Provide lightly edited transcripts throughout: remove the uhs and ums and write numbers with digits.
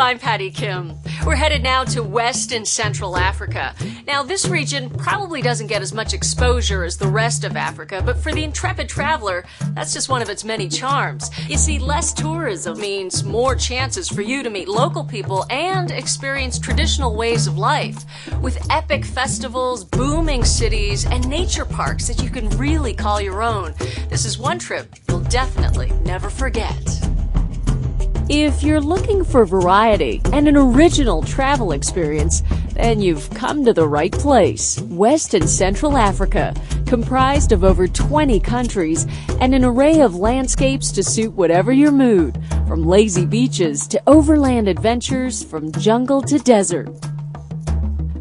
I'm Patty Kim. We're headed now to West and Central Africa. Now, this region probably doesn't get as much exposure as the rest of Africa, but for the intrepid traveler, that's just one of its many charms. You see, less tourism means more chances for you to meet local people and experience traditional ways of life, with epic festivals, booming cities, and nature parks that you can really call your own. This is one trip you'll definitely never forget. If you're looking for variety and an original travel experience, then you've come to the right place. West and Central Africa, comprised of over 20 countries and an array of landscapes to suit whatever your mood, from lazy beaches to overland adventures, from jungle to desert.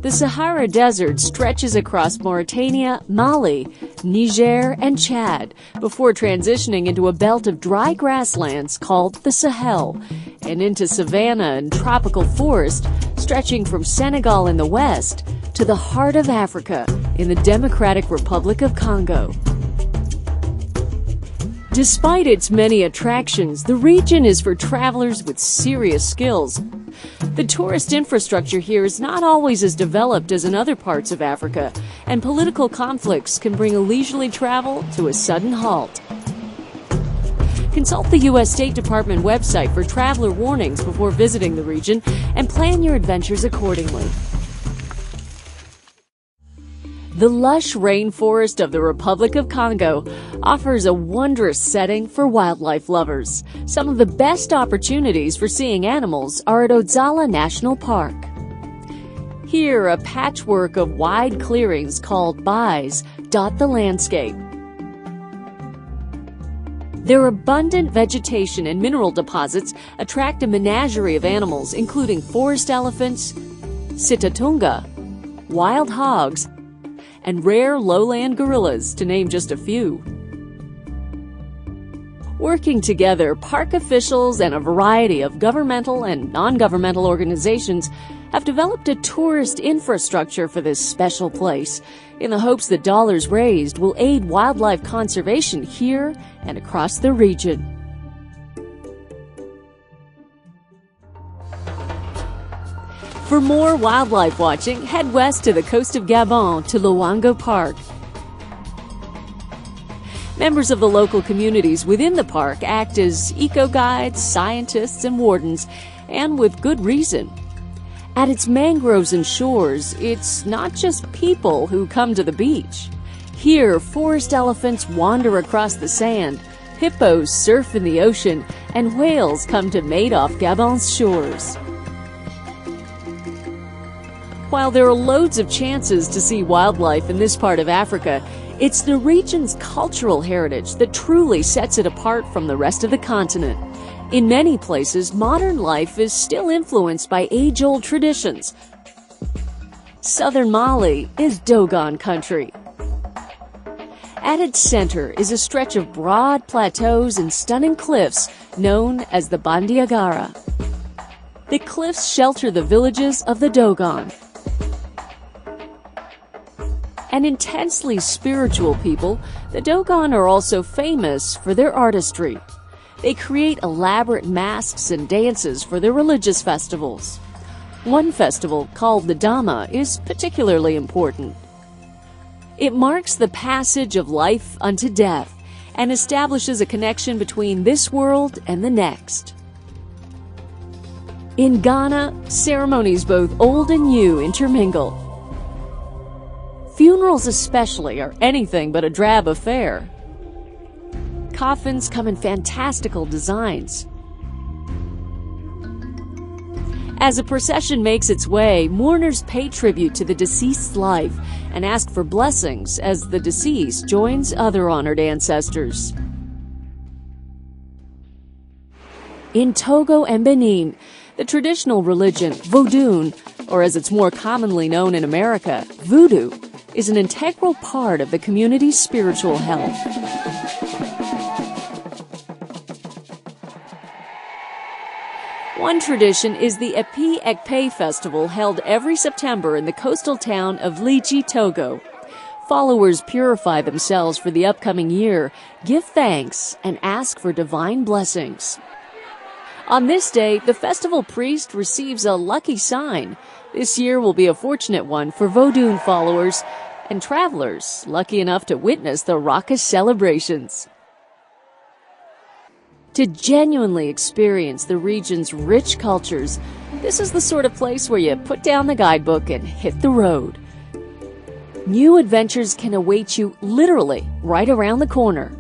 The Sahara Desert stretches across Mauritania, Mali, Niger, and Chad before transitioning into a belt of dry grasslands called the Sahel and into savanna and tropical forest stretching from Senegal in the west to the heart of Africa in the Democratic Republic of Congo. Despite its many attractions, the region is for travelers with serious skills. The tourist infrastructure here is not always as developed as in other parts of Africa, and political conflicts can bring a leisurely travel to a sudden halt. Consult the U.S. State Department website for traveler warnings before visiting the region and plan your adventures accordingly. The lush rainforest of the Republic of Congo offers a wondrous setting for wildlife lovers. Some of the best opportunities for seeing animals are at Odzala National Park. Here, a patchwork of wide clearings called bais dot the landscape. Their abundant vegetation and mineral deposits attract a menagerie of animals, including forest elephants, sitatunga, wild hogs, and rare lowland gorillas, to name just a few. Working together, park officials and a variety of governmental and non-governmental organizations have developed a tourist infrastructure for this special place in the hopes that dollars raised will aid wildlife conservation here and across the region. For more wildlife watching, head west to the coast of Gabon to Luango Park. Members of the local communities within the park act as eco-guides, scientists, and wardens, and with good reason. At its mangroves and shores, it's not just people who come to the beach. Here, forest elephants wander across the sand, hippos surf in the ocean, and whales come to mate off Gabon's shores. While there are loads of chances to see wildlife in this part of Africa, it's the region's cultural heritage that truly sets it apart from the rest of the continent. In many places, modern life is still influenced by age-old traditions. Southern Mali is Dogon country. At its center is a stretch of broad plateaus and stunning cliffs known as the Bandiagara. The cliffs shelter the villages of the Dogon. An intensely spiritual people, the Dogon are also famous for their artistry. They create elaborate masks and dances for their religious festivals. One festival, called the Dama, is particularly important. It marks the passage of life unto death and establishes a connection between this world and the next. In Ghana, ceremonies both old and new intermingle. Funerals especially are anything but a drab affair. Coffins come in fantastical designs. As a procession makes its way, mourners pay tribute to the deceased's life and ask for blessings as the deceased joins other honored ancestors. In Togo and Benin, the traditional religion, Vodun, or as it's more commonly known in America, Voodoo, is an integral part of the community's spiritual health. One tradition is the Epi Ekpe festival held every September in the coastal town of Lichi, Togo. Followers purify themselves for the upcoming year, give thanks, and ask for divine blessings. On this day, the festival priest receives a lucky sign. This year will be a fortunate one for Vodun followers and travelers lucky enough to witness the raucous celebrations. To genuinely experience the region's rich cultures, this is the sort of place where you put down the guidebook and hit the road. New adventures can await you literally right around the corner.